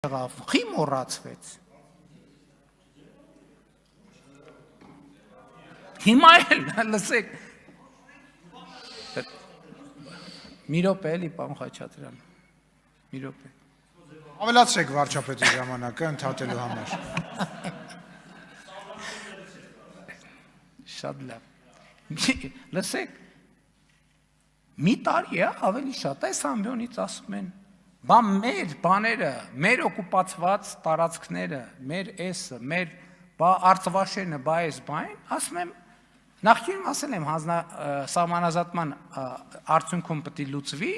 եղավ, խի մոռացվեց։ Հիմա էլ, լսեք, մի րոպե էլի, պարոն Խաչատրյան, մի րոպե։ Ավելացրեք վարչապետի ժամանակը ընդհատելու համար։ Շատ լավ։ Լսեք, մի տարի է ավելի շատ, այս ամբյոնից ասում են, բա մեր բաները, մեր օկուպացված տարածքները, մեր էսը, մեր արծվաշենը, բա այս բայն, ասում եմ, նախկինում ասել եմ սահմանազատման արդյունքում պետք է լուծվի,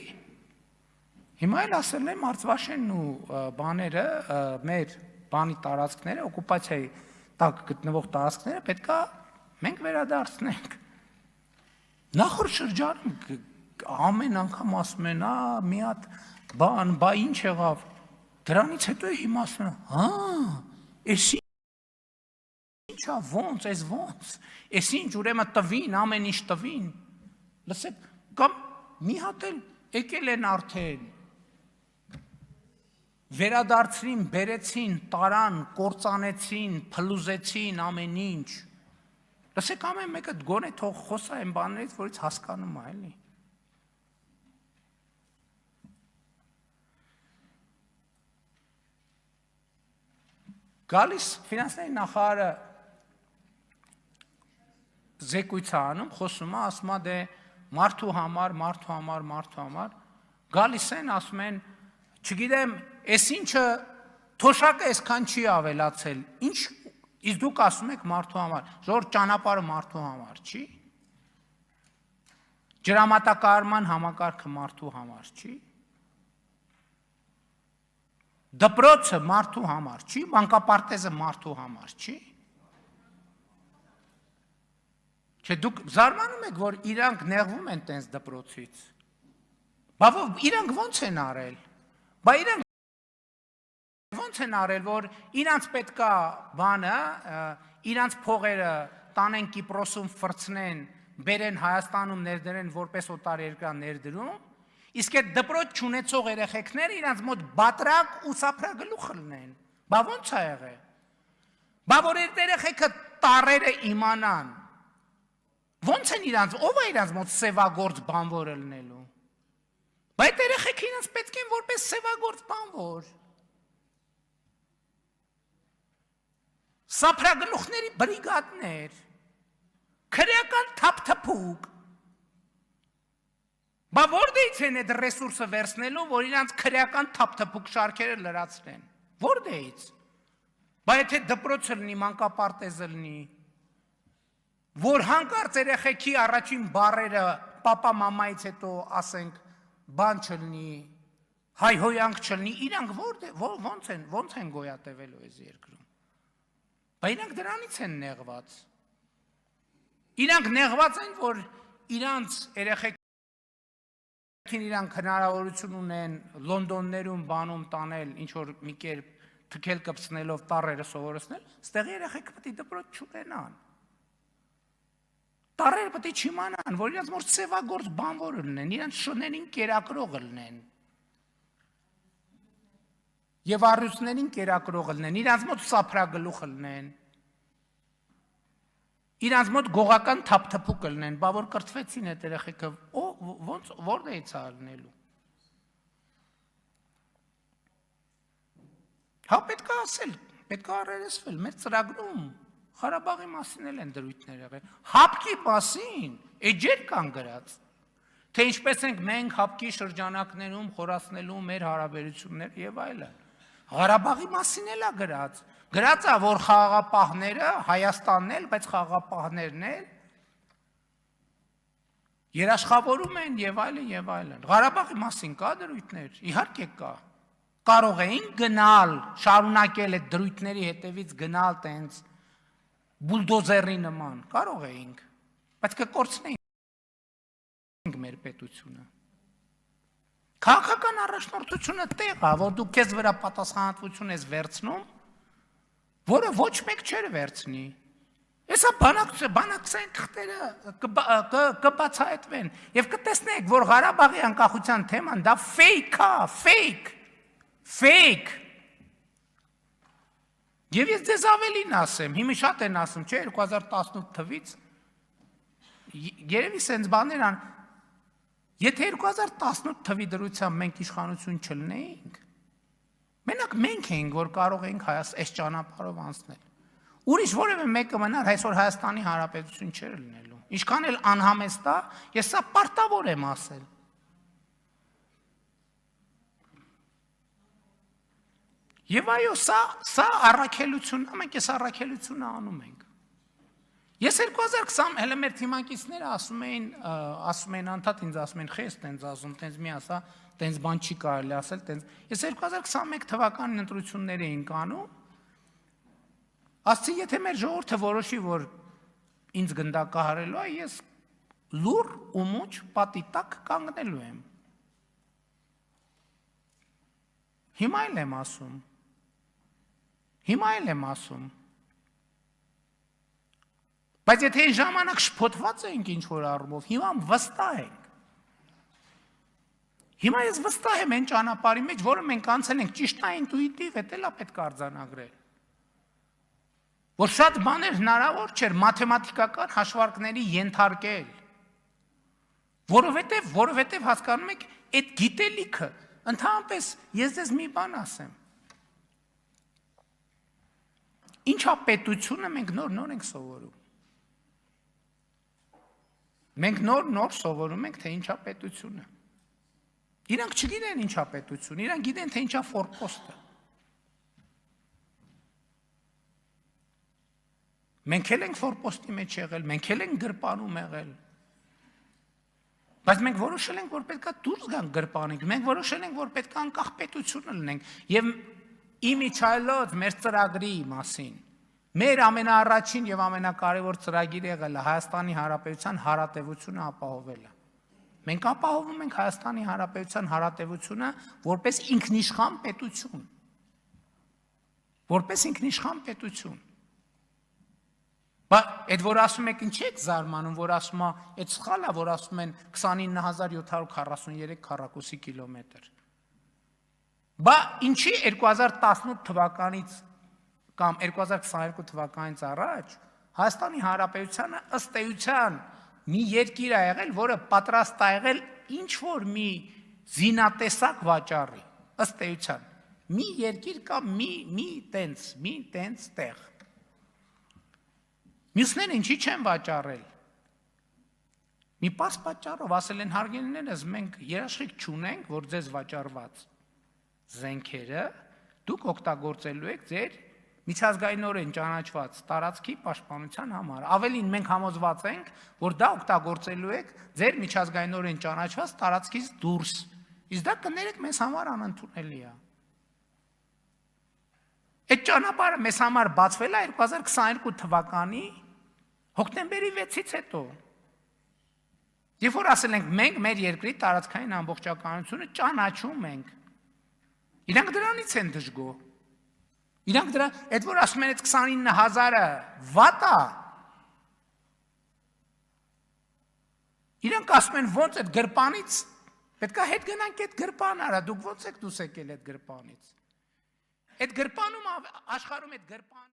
հիմա էլ ասել եմ արծվաշենն ու բաները, մեր բանի տարածքները, օկուպացիայի տակ գտնվող տարածքները պետք է մենք վերադարձնենք։ Նախորդ շրջանում ամեն անգամ ասում են, մի հատ բան, բա ինչ եղավ, դրանից հետո հիմա ասում են, էս ինչա, ոնց, էս ոնց, էս ինչ ուրեմն տվին, ամեն ինչ տվին, լսեք, կամ մի հատ էլ եկել են արդեն, վերադարձրին, բերեցին, տարան, կործանեցին, փլուզեցին ամեն ինչ, լսեք ամեն մեկը գոնե թող խոսա այն բաներից, որից հասկանում է, էլի։ Գալիս ֆինանսների նախարարը զեկույց է անում, խոսում է, ասում է դե մարդու համար, գալիս են, ասում են, չգիտեմ, այս ինչը թոշակը այսքան չի ավելացել, ինչ, իսկ դուք ասում եք մարդու համար, որ ճանապարհը մարդու համար չի, ջրամատակարարման համակարգը մարդու համար չի, դպրոցը մարդու համար չի, մանկապարտեզը մարդու համար չի, չէ դուք զարմանում եք, որ իրանք նեղվում են տենց դպրոցից, բա իրանք ոնց են արել, բա իրանք ոնց են արել, որ իրանց պետքա բանը, իրանց փողերը տանեն Կիպրոսում ֆրցնեն, բերեն Հայաստանում ներդրեն որպես օտարերկրյա ներդրում, իսկ այդ դպրոց չունեցող երեխեքները իրանց մոտ բատրակ ու սափրագլուխ լնեն, բա ոնց է եղել, բա որ այդ երեխեքը տառերը իմանան, ոնց են իրանց, ով է իրանց մոտ սևագործ բանվորը լնելու, բա այդ երեխեքը իրանց պետք են որպես սևագործ բանվոր, սափրագլուխների բրիգադներ, քրեական թափթփուկ, բա որտեղից են այդ ռեսուրսը վերցնելու, որ իրանց քրեական թափթփուկ շարքերը լրացնեն, որտեղից, բա եթե դպրոցը լինի, մանկապարտեզը լինի, որ հանկարծ երեխեքի առաջին բառերը պապա մամայից հետո ասենք բան չլինի, հայհոյանք չլինի, իրանք ոնց են գոյատևելու այս երկրում, բա իրանք դրանից են նեղված, իրանք նեղված են, որ իրանց երեխեքին իրանք հնարավորություն ունեն Լոնդոններում բանում տանել, ինչ-որ մի կերպ թքել կպցնելով տառերը սովորեցնել, ստեղ երեխեքը պետք է դպրոց չունենան, տառերը պետք է չիմանան, որ իրանց մոտ սևագործ բանվոր լինեն, իրանց շներին կերակրող լինեն, և առյուծներին կերակրող լինեն, իրանց մոտ սափրագլուխ լինեն, իրանց մոտ գողական թափթփուկ լինեն, բա որ կրթվեցին այդ երեխեքը, որտեղից է լինելու։ Հա պետք է ասել, պետք է առերեսվել, մեր ծրագրում Ղարաբաղի մասին էլ են դրույթներ եղել, հապկի մասին էջեր կան գրած, թե ինչպես ենք մենք հապկի շրջանակներում խորացնելու մեր հարաբերություններ և այլն, Ղարաբաղի մասին էլ է գրած, գրած է, որ խաղաղապահները, Հայաստանն էլ, բայց խաղաղապահներն էլ երաշխավորում են և այլն, Ղարաբաղի մասին կա դրույթներ, իհարկե կա, կարող էին գնալ, շարունակել այդ դրույթների հետևից գնալ տենց բուլդոզերի նման, կարող էինք, բայց կկորցնեինք մեր պետությունը, քաղաքական առաջնորդությունը տեղ է, որ դու քեզ վրա պատասխանատվություն ես վերցնում, որը ոչ մեկ չէր վերցնի, Եսա բանակցային թղթերը կբացահայտվեն և կտեսնեք, որ Ղարաբաղի անկախության թեման դա ֆեյք է, ֆեյք, Եվ ես ձեզ ավելին ասեմ, հիմա շատ են ասում, չէ, 2018 թվից երևի սենց բաներ ան, եթե 2018 թվի դրությամբ մենք իշխանություն չլինեինք, մենակ մենք էինք, որ կարող էինք այս ճանապարհով անցնել։ Ուրիշ որևէ մեկը մնար, այսօր Հայաստանի Հանրապետություն չէր լինելու։ Ինչքան էլ անհամեստ է, ես սա պարտավոր եմ ասել։ Եվ այո, սա առաքելությունն է, մենք այս առաքելությունը անում ենք։ Ես 2020 հələ մեր թիմակիցները ասում էին անդադ ինձ ասում են, խես տենց ասում, տենց մի ասա, տենց բան չի կարելի ասել, տենց։ Ես 2021 թվականին ընտրություններ էինք անում, ասացի, եթե մեր ժողովուրդը որոշի, որ ինձ գնդակահարելու է, ես լուր ու մուճ պատի տակ կանգնելու եմ։ Հիմա էլ եմ ասում։ Բայց եթե այն ժամանակ շփոթված էինք ինչ-որ առումով, հիմա վստահ ենք։ Հիմա ես վստահ եմ այն ճանապարհի մեջ, որը մենք անցել ենք, ճիշտ է, ինտուիտիվ, դա էլ է պետք արձանագրել։ Որ շատ բաներ հնարավոր չէր մաթեմատիկական հաշվարկների ենթարկել։ Որովհետև հասկանում եք, այդ գիտելիքը, ընդհանրապես ես ձեզ մի բան ասեմ։ Ինչա պետությունը մենք նոր ենք սովորում։ Մենք նոր սովորում ենք, թե ինչա պետությունը։ Իրանք չգիտեն ինչա պետությունը, իրանք գիտեն, թե ինչա ֆորպոստը։ Մենք էլ ենք ֆորպոստի մեջ եղել, մենք էլ ենք գրպանում եղել։ Բայց մենք որոշել ենք, որ պետք է դուրս գանք գրպանից, մենք որոշել ենք, որ պետք է անկախ պետությունը լինենք։ Եվ իմիջայլոց մեր ծրագրի մասին, մեր ամենաառաջին եւ ամենակարևոր ծրագիրը եղել է Հայաստանի Հանրապետության հարատեվությունը ապահովելը։ Մենք ապահովում ենք Հայաստանի Հանրապետության հարատեվությունը որպես ինքնիշխան պետություն։ Որպես ինքնիշխան պետություն։ Բայց այդ որ ասում եք ինչի եք զարմանում, որ ասում է, այդ սխալ է, որ ասում են 29743 քառակուսի կիլոմետր։ Բա ինչի 2018 թվականից կամ 2022 թվականից առաջ Հայաստանի Հանրապետությանը ըստ էության մի երկիր է եղել, որը պատրաստ է եղել ինչ-որ մի զինատեսակ վաճառի, ըստ էության։ Մի երկիր կամ մի տենց տեղ։ Մյուսները ինչի չեն վաճառել։ Մի պարզ պատճառով ասել են հարգելիներս, մենք երաշխիք չունենք, որ ձեզ վաճառված զենքերը դուք օգտագործելու եք ձեր միջազգայինորեն ճանաչված տարածքի պաշտպանության համար։ Ավելին մենք համոզված ենք, որ դա օգտագործելու եք ձեր միջազգայինորեն ճանաչված տարածքից դուրս։ Իսկ դա կներեք մեզ համար անընդունելի է։ Այդ ճանապարհը մեզ համար բացվել է 2022 թվականի հոկտեմբերի 6-ից հետո։ Երբ որ ասել ենք մենք մեր երկրի տարածքային ամբողջականությունը ճանաչում ենք։ Իրանք դրանից են դժգոհ։ Իրանք այդ որ ասում են այդ 29000-ը վատ է։ Իրանք ասում են ոնց այդ գրպանից պետք է հետ գնանք այդ գրպան արա, դուք ոնց եք դուս եկել այդ գրպանից։ Այդ գրպանում աշխարհում այդ գրպան